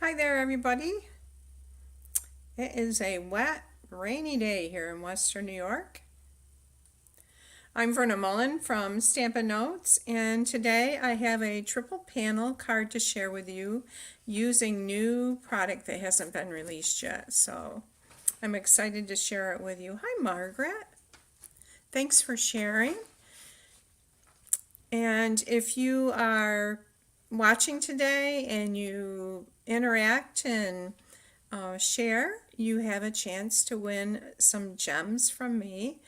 Hi there, everybody. It is a wet, rainy day here in Western New York. I'm Verna Mullen from Stampin' Notes, and today I have a triple panel card to share with you using new product that hasn't been released yet. So I'm excited to share it with you. Hi, Margaret. Thanks for sharing. And if you are watching today and you interact and share, you have a chance to win some gems from me.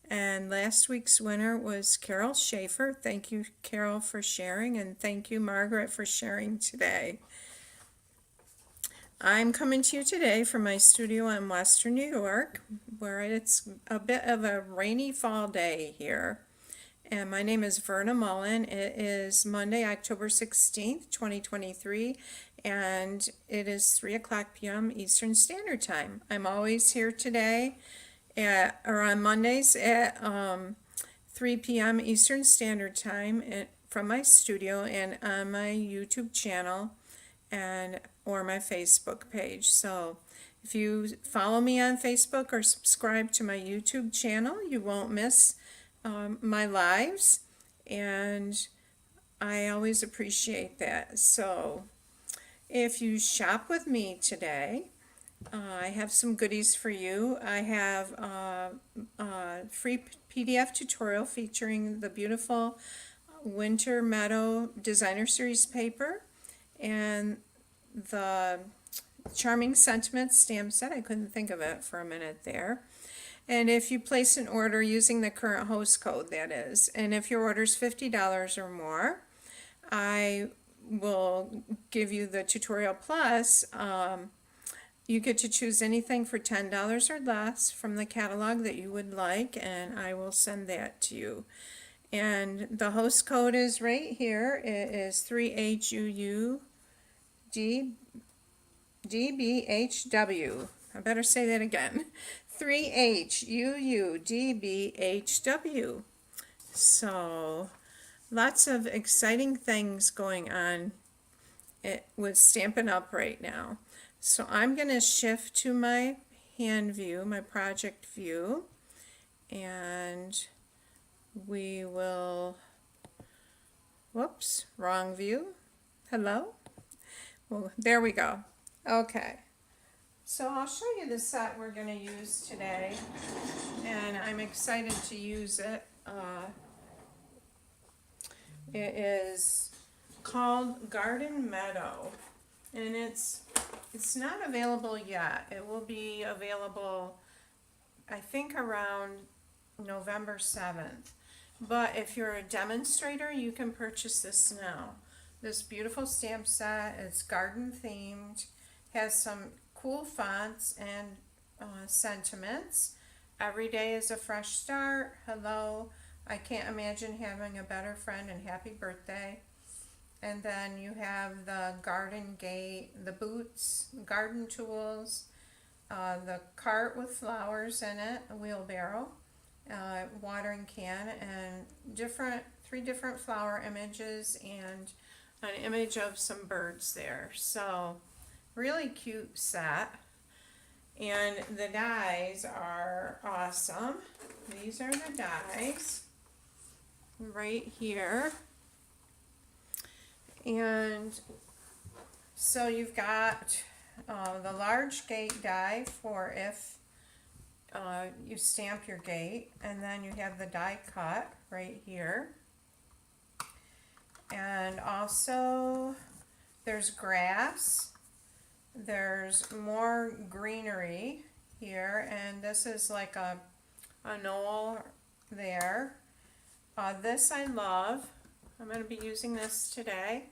And last week's winner was Carol Schaefer. Thank you, Carol, for sharing, and thank you, Margaret, for sharing today. I'm coming to you today from my studio in Western New York, where it's a bit of a rainy fall day here. And my name is Verna Mullen. It is Monday, October 16th, 2023, and it is 3 o'clock p.m. Eastern Standard Time. I'm always here today on Mondays at 3 p.m. Eastern Standard Time from my studio and on my YouTube channel or my Facebook page. So if you follow me on Facebook or subscribe to my YouTube channel, you won't miss my lives, and I always appreciate that. So if you shop with me today, I have some goodies for you. I have a free PDF tutorial featuring the beautiful Winter Meadow Designer Series paper and the Charming Sentiments stamp set. I couldn't think of it for a minute there. And if you place an order using the current host code, that is, and if your order is $50 or more, I will give you the tutorial plus. You get to choose anything for $10 or less from the catalog that you would like, and I will send that to you. And the host code is right here. It is 3HUUDBHW. I better say that again. 3HUUDBHW. So, lots of exciting things going on with Stampin' Up! Right now. So I'm going to shift to my hand view, my project view, and we will, whoops, wrong view. Hello? Well, there we go. Okay. So I'll show you the set we're going to use today, and I'm excited to use it. It is called Garden Meadow, and it's not available yet. It will be available, I think, around November 7th. But if you're a demonstrator, you can purchase this now. This beautiful stamp set, it's garden themed, has some cool fonts and sentiments. Every day is a fresh start. Hello. I can't imagine having a better friend, and happy birthday. And then you have the garden gate, the boots, garden tools, the cart with flowers in it, a wheelbarrow, watering can, and three different flower images and an image of some birds there. So really cute set. And the dies are awesome. These are the dies right here. And so you've got the large gate die for if you stamp your gate, and then you have the die cut right here. And also there's grass, there's more greenery here, and this is like a knoll there. This I love. I'm going to be using this today.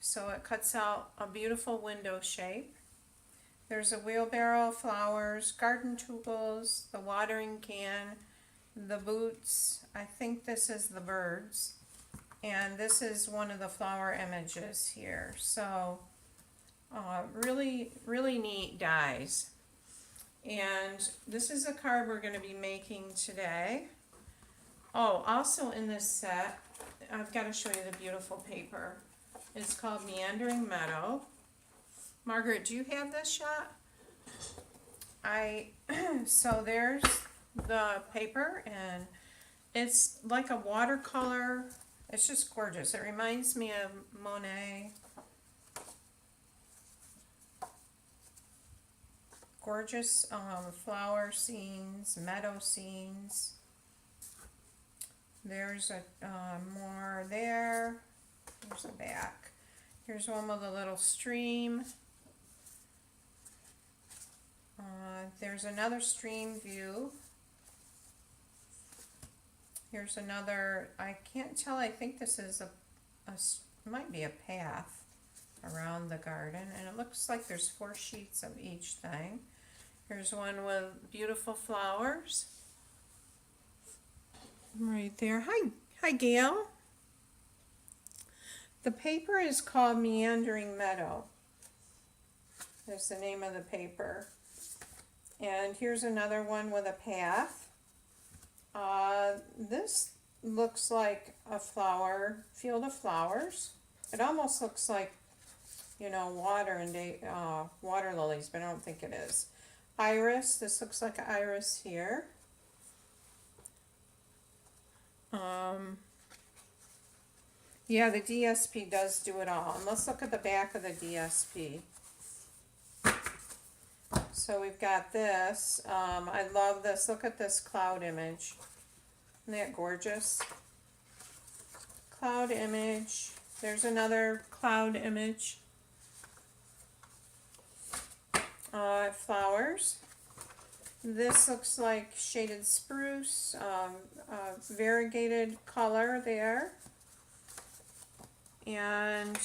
So it cuts out a beautiful window shape. There's a wheelbarrow, flowers, garden tools, the watering can, the boots. I think this is the birds. And this is one of the flower images here. So really, really neat dies. And this is a card we're going to be making today. Oh, also in this set, I've got to show you the beautiful paper. It's called Meandering Meadow. Margaret, do you have this shot? So there's the paper, and it's like a watercolor. It's just gorgeous. It reminds me of Monet. Gorgeous flower scenes, meadow scenes. There's a more there. There's the back. Here's one with a little stream. There's another stream view. Here's another, I can't tell, I think this is might be a path around the garden, and it looks like there's 4 sheets of each thing. Here's one with beautiful flowers. Right there. Hi Gail. The paper is called Meandering Meadow. That's the name of the paper. And here's another one with a path. This looks like a field of flowers. It almost looks like, you know, water lilies, but I don't think it is. Iris, this looks like an iris here. Yeah, the DSP does do it all. And let's look at the back of the DSP. So we've got this. I love this. Look at this cloud image. Isn't that gorgeous? Cloud image. There's another cloud image. Flowers. This looks like shaded spruce. Variegated color there. And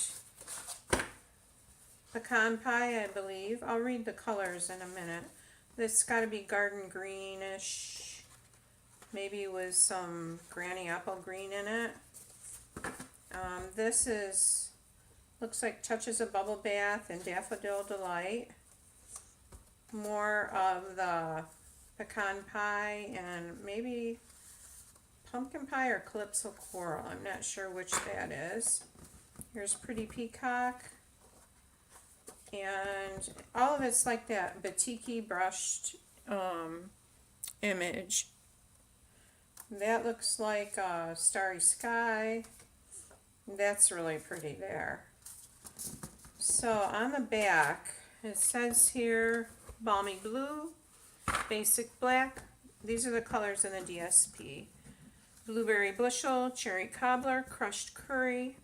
pecan pie, I believe. I'll read the colors in a minute. This got to be garden greenish, maybe with some granny apple green in it. This looks like touches of bubble bath and daffodil delight. More of the pecan pie and maybe pumpkin pie or calypso coral. I'm not sure which that is. Here's pretty peacock. And all of it's like that batik-y brushed image. That looks like a starry sky. That's really pretty there. So on the back, it says here balmy blue, basic black. These are the colors in the DSP. Blueberry bushel, cherry cobbler, crushed curry,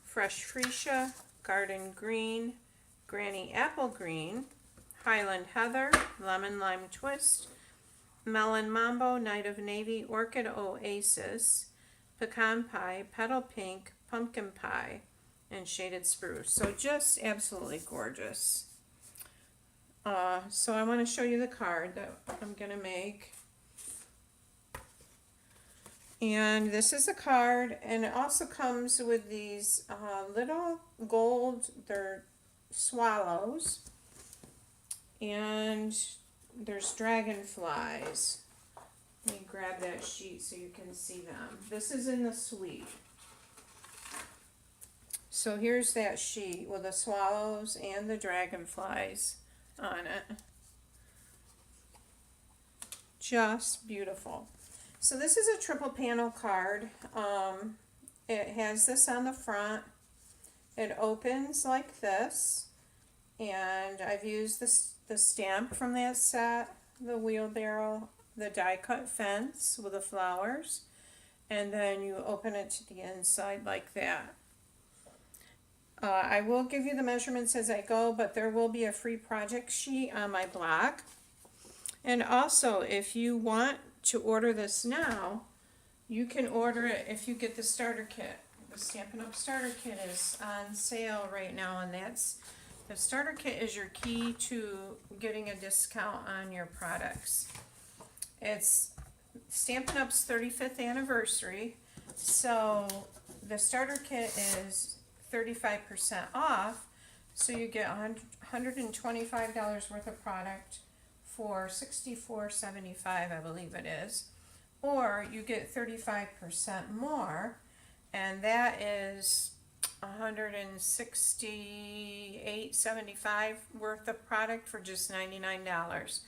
fresh freesia, garden green, granny apple green, highland heather, lemon lime twist, melon mambo, night of navy, orchid oasis, pecan pie, petal pink, pumpkin pie, and shaded spruce. So just absolutely gorgeous. So I want to show you the card that I'm going to make. And this is a card, and it also comes with these little gold, they're swallows, and there's dragonflies. Let me grab that sheet so you can see them. This is in the suite. So here's that sheet with the swallows and the dragonflies on it. Just beautiful. So this is a triple panel card. It has this on the front. It opens like this, and I've used the stamp from that set, the wheelbarrow, the die cut fence with the flowers, and then you open it to the inside like that. I will give you the measurements as I go, but there will be a free project sheet on my blog. And also, if you want to order this now, you can order it if you get the starter kit. The Stampin' Up! Starter Kit is on sale right now, and the starter kit is your key to getting a discount on your products. It's Stampin' Up's 35th anniversary, so the starter kit is 35% off, so you get $125 worth of product for $64.75, I believe it is, or you get 35% more, and that is $168.75 worth of product for just $99,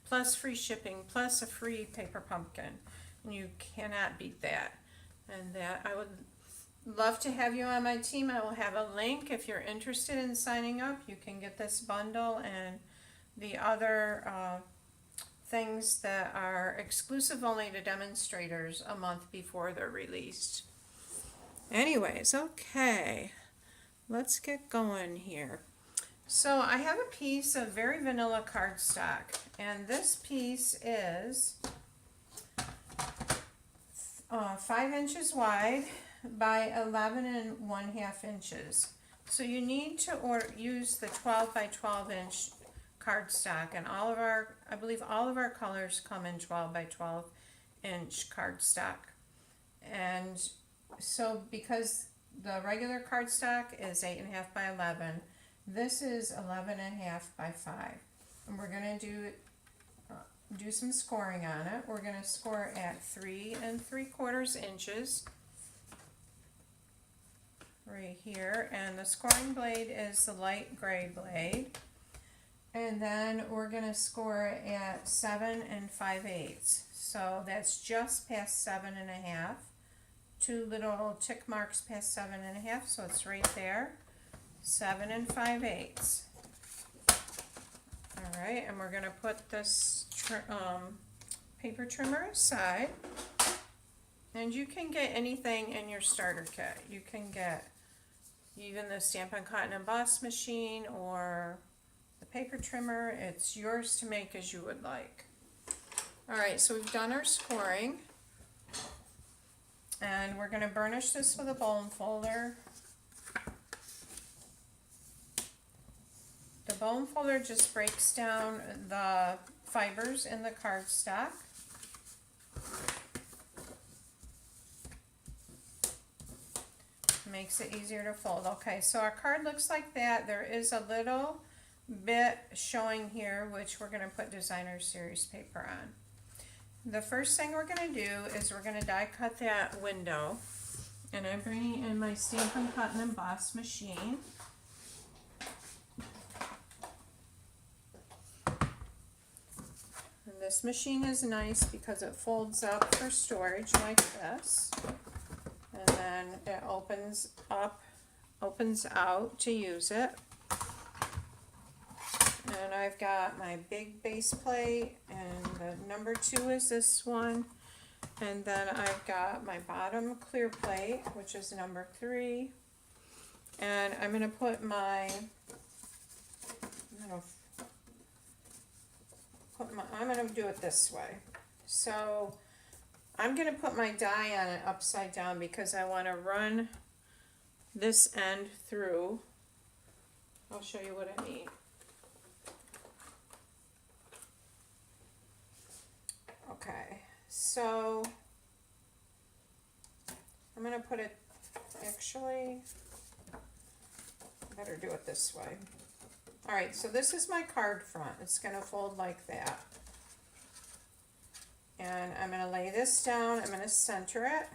plus free shipping, plus a free paper pumpkin. And you cannot beat that. And that I would love to have you on my team. I will have a link if you're interested in signing up. You can get this bundle and the other things that are exclusive only to demonstrators a month before they're released. Anyways, okay, let's get going here. So I have a piece of very vanilla cardstock, and this piece is 5 inches wide by 11 1/2 inches. So you need to use the 12 by 12 inch cardstock, and I believe all of our colors come in 12 by 12 inch cardstock. And so because the regular cardstock is 8.5 by 11, this is 11.5 by 5. And we're going to do some scoring on it. We're going to score at 3 3/4 inches right here, and the scoring blade is the light gray blade. And then we're going to score at 7 5/8. So that's just past 7.5. 2 little tick marks past 7.5, so it's right there. 7 5/8. All right, and we're going to put this paper trimmer aside. And you can get anything in your starter kit. You can get even the Stampin' Cut and Emboss machine or the paper trimmer. It's yours to make as you would like. All right, so we've done our scoring. And we're going to burnish this with a bone folder. The bone folder just breaks down the fibers in the cardstock. Makes it easier to fold. Okay, so our card looks like that. There is a little bit showing here, which we're going to put designer series paper on. The first thing we're going to do is we're going to die cut that window, and I'm bringing in my Stampin' Cut and Emboss machine. And this machine is nice because it folds up for storage like this, and then it opens out to use it. And I've got my big base plate, and the number 2 is this one. And then I've got my bottom clear plate, which is number 3. And I'm going to put I'm going to do it this way. So I'm going to put my die on it upside down because I want to run this end through. I'll show you what I mean. Okay, so I'm going to put it, actually, I better do it this way. Alright, so this is my card front. It's going to fold like that. And I'm going to lay this down. I'm going to center it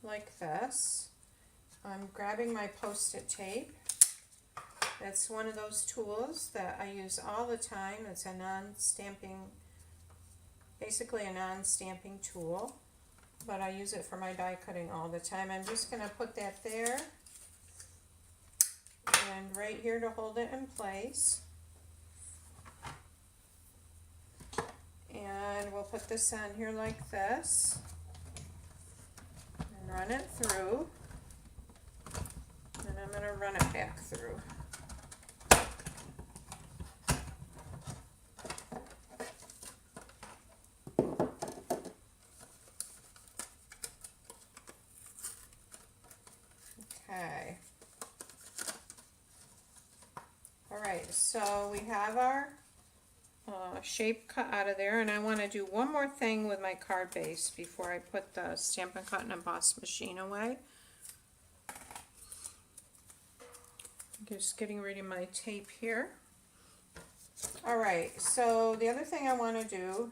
like this. I'm grabbing my Post-it tape. That's one of those tools that I use all the time. It's a non-stamping, basically a non-stamping tool, but I use it for my die cutting all the time. I'm just going to put that there and right here to hold it in place. And we'll put this on here like this and run it through, and I'm going to run it back through. Okay. Alright, so we have our shape cut out of there, and I want to do one more thing with my card base before I put the Stampin' Cut and Emboss machine away. Just getting rid of my tape here. Alright, so the other thing I want to do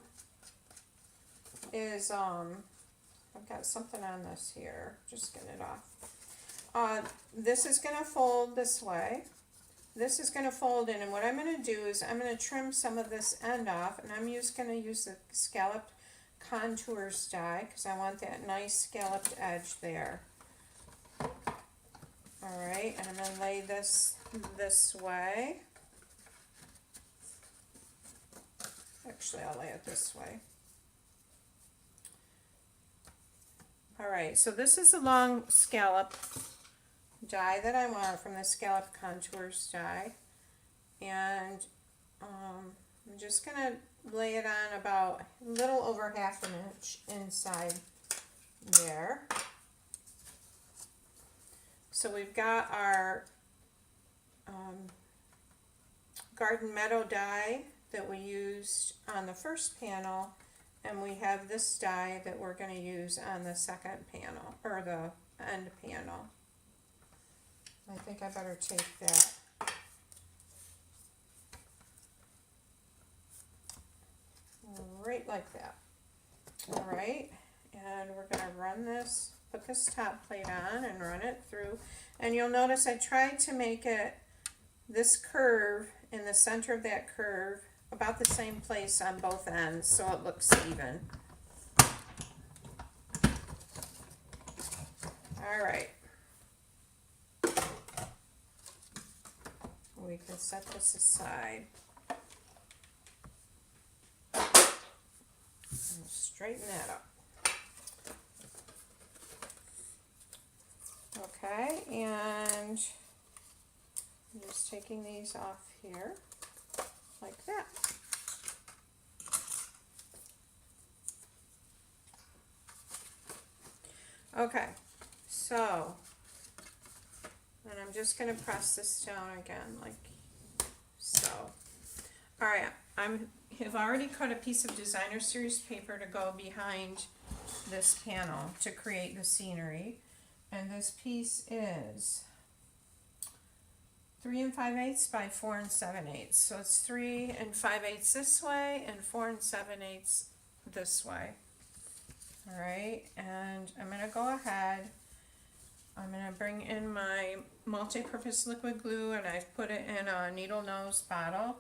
is, I've got something on this here, just get it off. this is going to fold this way. This is going to fold in, and what I'm going to do is I'm going to trim some of this end off, and I'm just going to use the scalloped contours die because I want that nice scalloped edge there. Alright, and I'm going to lay this way. Actually, I'll lay it this way. Alright, so this is a long scallop die that I want from the scallop contours die, and I'm just going to lay it on about a little over 1/2 inch inside there. So we've got our Garden Meadow die that we used on the first panel, and we have this die that we're going to use on the second panel, or the end panel. I think I better take that. Right like that. Alright, and we're going to run this, put this top plate on and run it through. And you'll notice I tried to make it, this curve in the center of that curve, about the same place on both ends so it looks even. Alright. We can set this aside. And straighten that up. Okay, and I'm just taking these off here, like that. Okay, so, and I'm just going to press this down again, like so. Alright, I've already cut a piece of designer series paper to go behind this panel to create the scenery. And this piece is 3 5/8 by 4 7/8. So it's 3 5/8 this way and 4 7/8 this way. Alright, and I'm going to go ahead. I'm going to bring in my multi-purpose liquid glue, and I've put it in a needle nose bottle.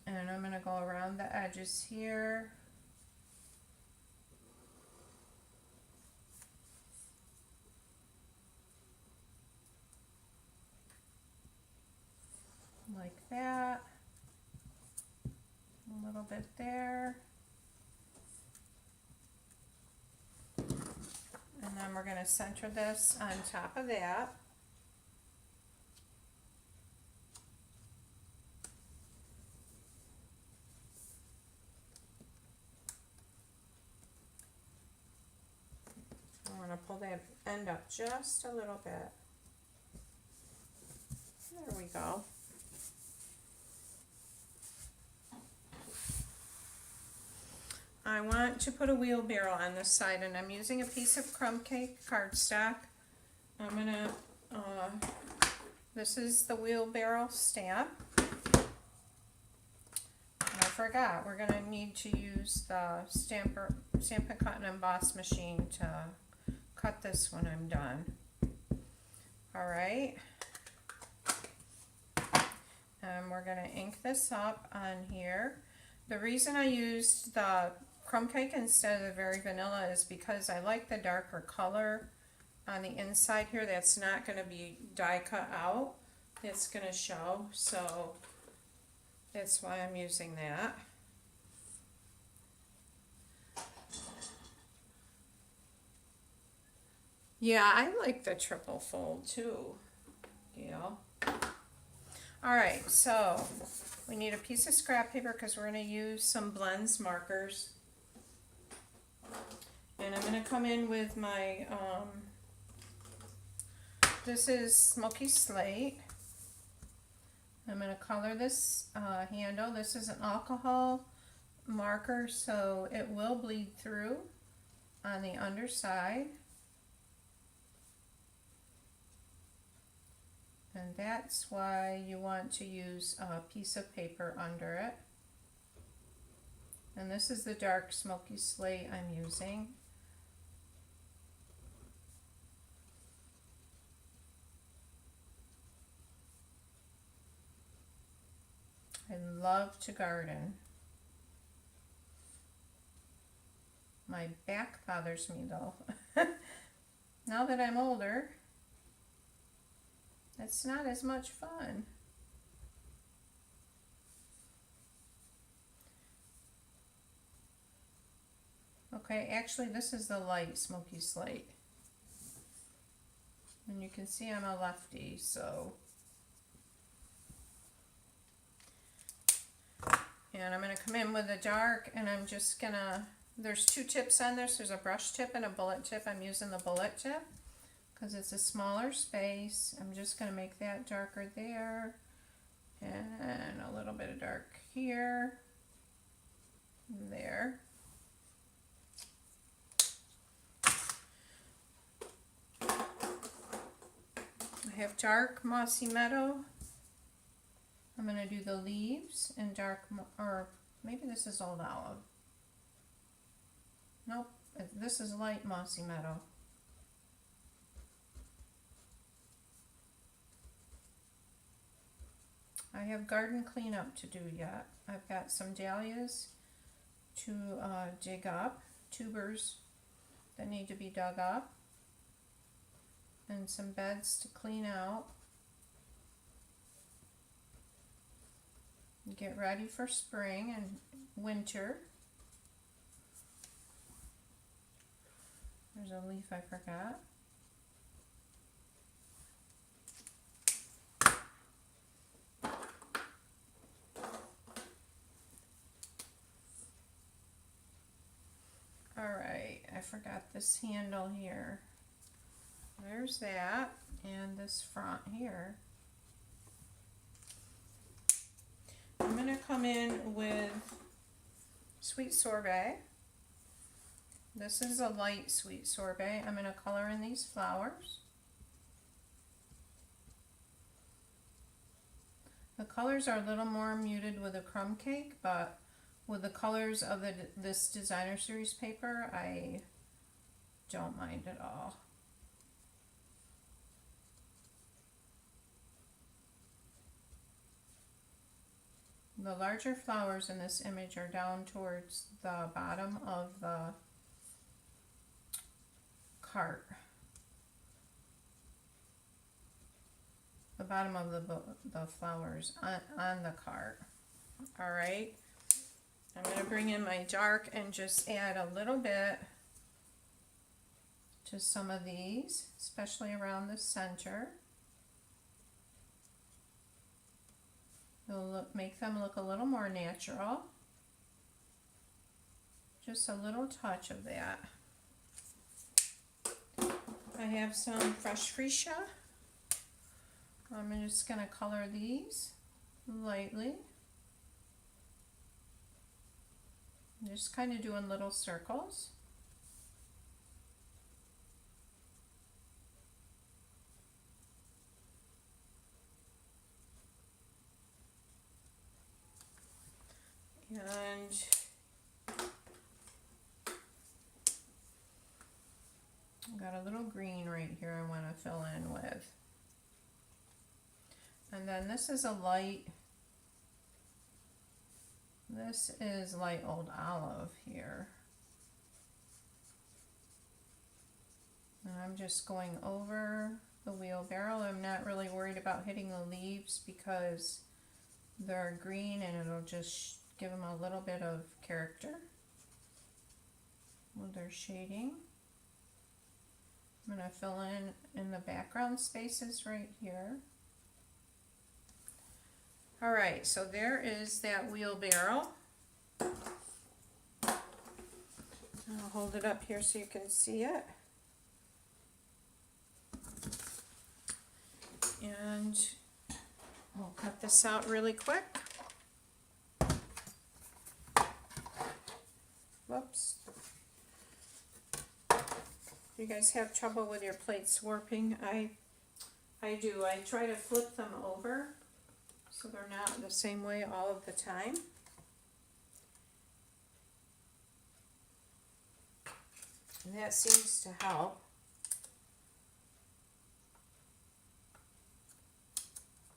And I'm going to go around the edges here. Like that. A little bit there. And then we're going to center this on top of that. I'm going to pull that end up just a little bit. There we go. I want to put a wheelbarrow on this side, and I'm using a piece of crumb cake cardstock. I'm gonna, this is the wheelbarrow stamp. And I forgot, we're gonna need to use the Stampin' Cut and Emboss machine to cut this when I'm done. Alright. And we're gonna ink this up on here. The reason I used the crumb cake instead of the very vanilla is because I like the darker color on the inside here. That's not going to be die cut out. It's going to show, so that's why I'm using that. Yeah, I like the triple fold too, Gail. Alright, so we need a piece of scrap paper because we're going to use some blends markers. And I'm going to come in with my, this is Smoky Slate. I'm going to color this handle. This is an alcohol marker, so it will bleed through on the underside. And that's why you want to use a piece of paper under it. And this is the dark Smoky Slate I'm using. I love to garden. My back bothers me though. Now that I'm older, it's not as much fun. Okay, actually this is the light smoky slate. And you can see I'm a lefty, so. And I'm going to come in with a dark, and I'm just going to, there's two tips on this. There's a brush tip and a bullet tip. I'm using the bullet tip because it's a smaller space. I'm just going to make that darker there, and a little bit of dark here, there. I have dark mossy meadow. I'm going to do the leaves in dark, or maybe this is old olive. Nope, this is light mossy meadow. I have garden cleanup to do yet. I've got some dahlias to dig up, tubers that need to be dug up, and some beds to clean out. Get ready for spring and winter. There's a leaf I forgot. Alright, I forgot this handle here. There's that, and this front here. I'm going to come in with sweet sorbet. This is a light sweet sorbet. I'm going to color in these flowers. The colors are a little more muted with a crumb cake, but with the colors of this designer series paper, I don't mind at all. The larger flowers in this image are down towards the bottom of the cart. The bottom of the flowers on the cart. All right. I'm going to bring in my dark and just add a little bit to some of these, especially around the center. It'll make them look a little more natural. Just a little touch of that. I have some fresh freesia. I'm just going to color these lightly. Just kind of doing little circles. And I've got a little green right here I want to fill in with. And then this is a light, this is light old olive here. And I'm just going over the wheelbarrow. I'm not really worried about hitting the leaves because they're green and it'll just give them a little bit of character with their shading. I'm going to fill in the background spaces right here. Alright, so there is that wheelbarrow. I'll hold it up here so you can see it. And we'll cut this out really quick. Whoops. You guys have trouble with your plates warping? I do. I try to flip them over so they're not the same way all of the time. And that seems to help.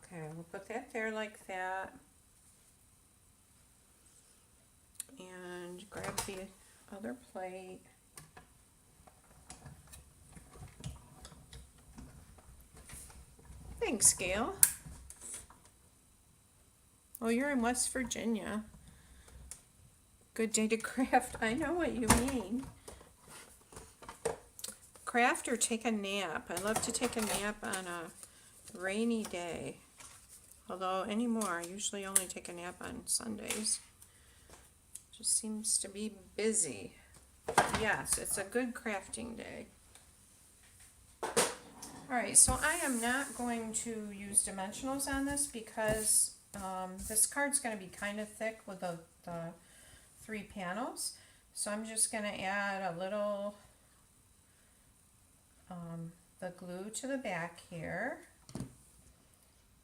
Okay, we'll put that there like that. and grab the other plate. Thanks, Gail. Oh, you're in West Virginia. Good day to craft. I know what you mean. Craft or take a nap. I love to take a nap on a rainy day. Although anymore, I usually only take a nap on Sundays. Just seems to be busy. Yes, it's a good crafting day. Alright, so I am not going to use dimensionals on this because this card's going to be kind of thick with the 3 panels. So I'm just going to add a little the glue to the back here.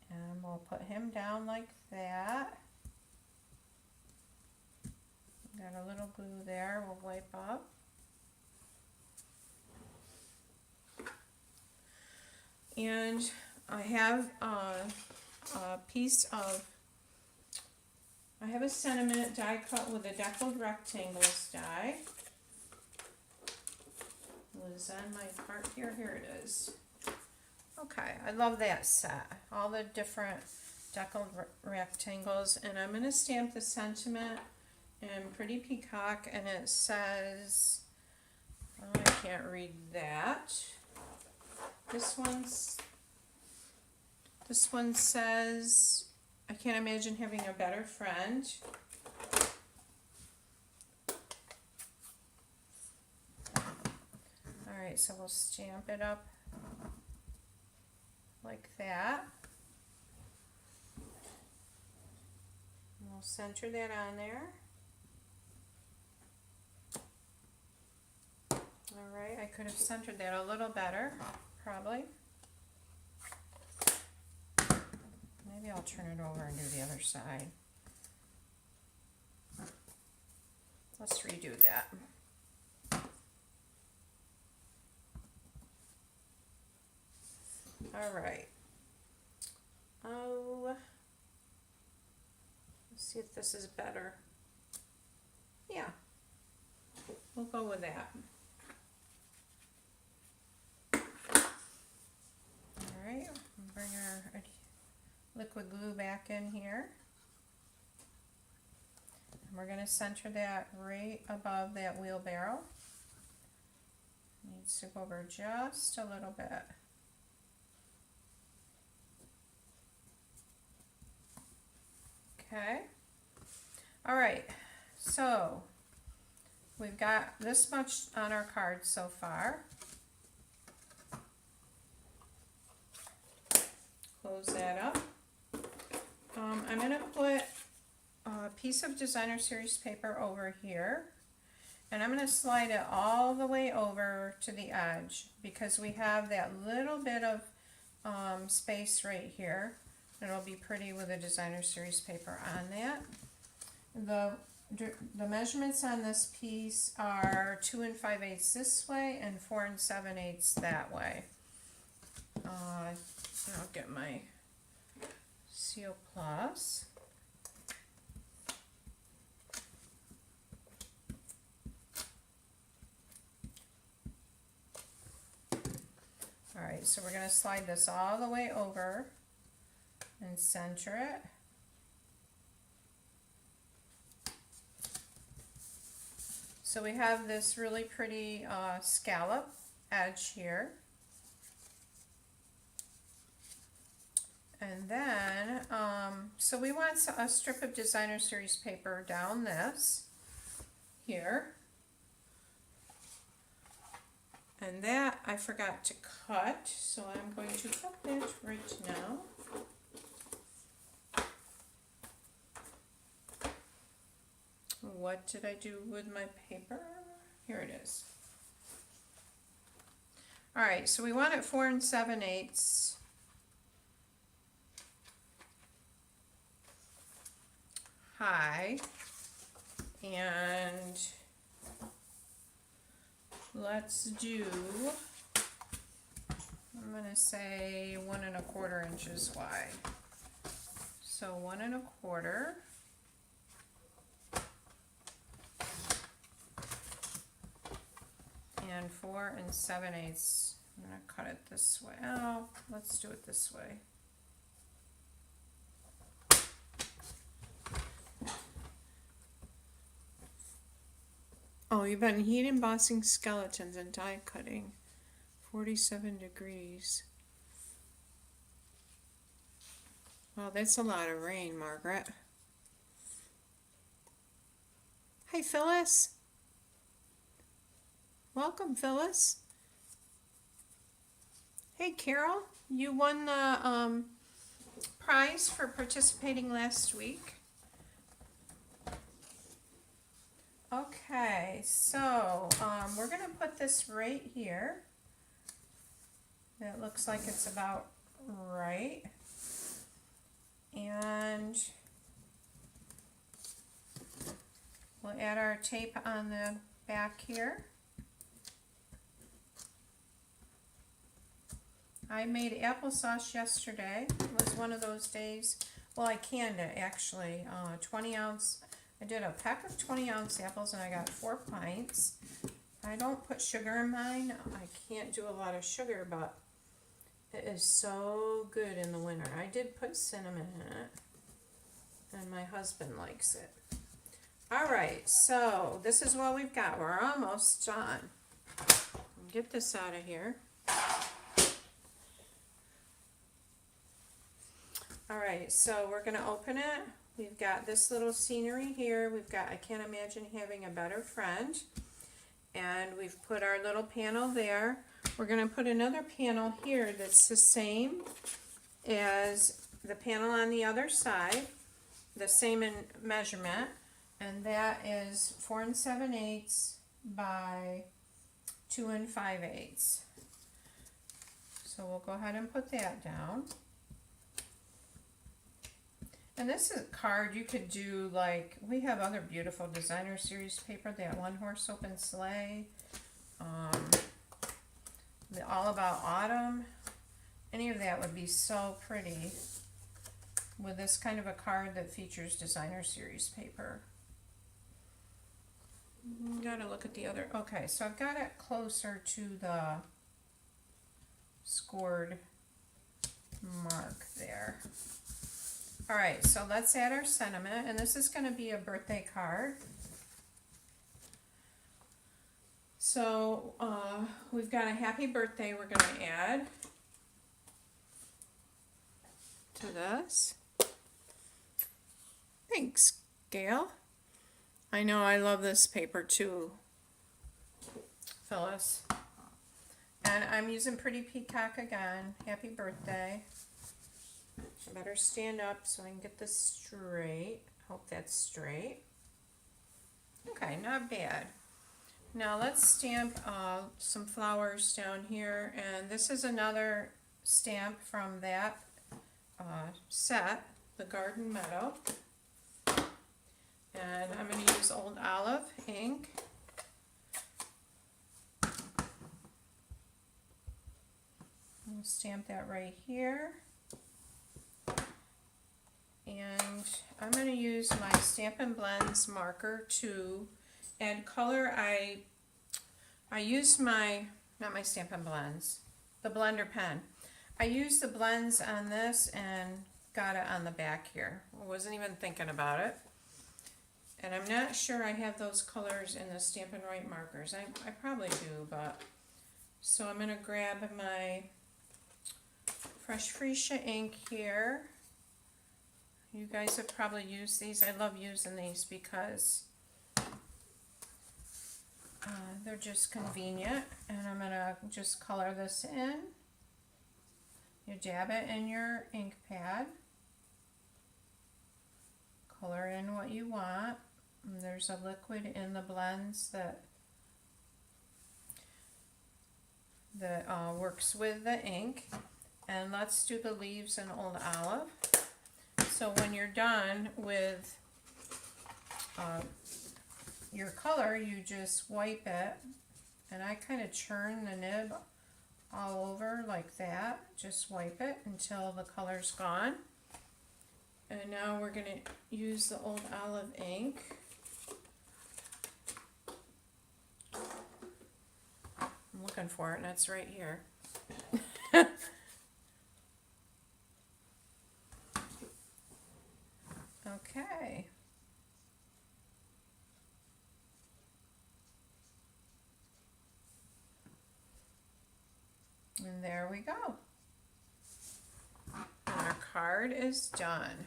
And we'll put him down like that. Got a little glue there, we'll wipe up. And I have a piece of, I have a sentiment die cut with a deckled rectangles die. It was on my part here, here it is. Okay, I love that set. All the different deckled rectangles, and I'm going to stamp the sentiment in Pretty Peacock, and it says, oh, I can't read that. This one says, I can't imagine having a better friend. Alright, so we'll stamp it up like that. And we'll center that on there. Alright, I could have centered that a little better, probably. Maybe I'll turn it over and do the other side. Let's redo that. Alright. Oh, let's see if this is better. Yeah, we'll go with that. Alright, bring our liquid glue back in here. And we're going to center that right above that wheelbarrow. Needs to go over just a little bit. Okay. Alright, so we've got this much on our card so far. Close that up. I'm going to put a piece of designer series paper over here, and I'm going to slide it all the way over to the edge because we have that little bit of space right here. It'll be pretty with a designer series paper on that. The measurements on this piece are 2 5/8 this way and 4 7/8 that way. I'll get my Seal Plus. Alright, so we're going to slide this all the way over and center it. So we have this really pretty scallop edge here. And then, so we want a strip of designer series paper down this, here. And that I forgot to cut, so I'm going to cut that right now. What did I do with my paper? Here it is. Alright, so we want it 4 7/8 high, and let's do, I'm going to say 1 1/4 inches wide. So 1 1/4. and 4 7/8. I'm going to cut it this way. Oh, let's do it this way. Oh, you've been heat embossing skeletons and die cutting. 47 degrees. Well, that's a lot of rain, Margaret. Hi, Phyllis. Welcome, Phyllis. Hey, Carol. You won the prize for participating last week. Okay, so we're going to put this right here. It looks like it's about right. And we'll add our tape on the back here. I made applesauce yesterday. It was one of those days. Well, I canned it actually. 20-ounce. I did a pack of 20-ounce apples and I got 4 pints. I don't put sugar in mine. I can't do a lot of sugar, but it is so good in the winter. I did put cinnamon in it, and my husband likes it. All right, so this is what we've got. We're almost done. Get this out of here. All right, so we're going to open it. We've got this little scenery here. We've got I Can't Imagine Having a Better Friend. And we've put our little panel there. We're going to put another panel here that's the same as the panel on the other side, the same in measurement, and that is 4 7/8 by 2 5/8. So we'll go ahead and put that down. And this is a card you could do, like, we have other beautiful designer series paper, that One Horse Open Sleigh, the All About Autumn. Any of that would be so pretty with this kind of a card that features designer series paper. Gotta look at the other. Okay, so I've got it closer to the scored mark there. All right, so let's add our sentiment, and this is going to be a birthday card. So we've got a happy birthday we're going to add to this. Thanks, Gail. I know I love this paper too, Phyllis. And I'm using Pretty Peacock again. Happy birthday. I better stand up so I can get this straight. Hope that's straight. Okay, not bad. Now let's stamp some flowers down here, and this is another stamp from that set, the Garden Meadow. And I'm going to use Old Olive ink. I'll stamp that right here. And I'm going to use my Stampin' Blends marker to add color. I used my, not my Stampin' Blends, the blender pen. I used the blends on this and got it on the back here. I wasn't even thinking about it. And I'm not sure I have those colors in the Stampin' Right markers. I probably do, but... So I'm going to grab my Fresh Freesia ink here. You guys have probably used these. I love using these because they're just convenient. And I'm going to just color this in. You dab it in your ink pad. Color in what you want. And there's a liquid in the blends that works with the ink. And let's do the leaves in Old Olive. So when you're done with your color, you just wipe it, and I kind of churn the nib all over like that. Just wipe it until the color's gone. And now we're going to use the Old Olive ink. I'm looking for it and it's right here. Okay. And there we go. And our card is done.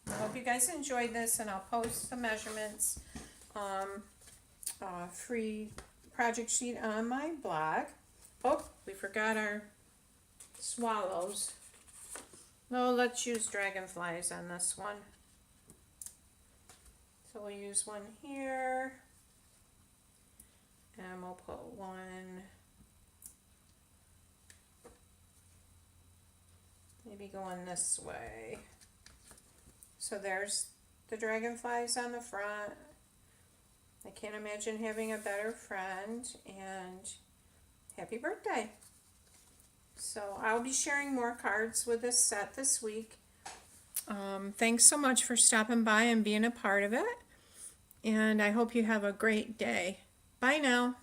I hope you guys enjoyed this, and I'll post the measurements, free project sheet on my blog. Oh, we forgot our swallows. No, let's use dragonflies on this one. So we'll use one here, and we'll put one maybe going this way. So there's the dragonflies on the front. I can't imagine having a better friend, and happy birthday. So I'll be sharing more cards with this set this week. Thanks so much for stopping by and being a part of it. And I hope you have a great day. Bye now.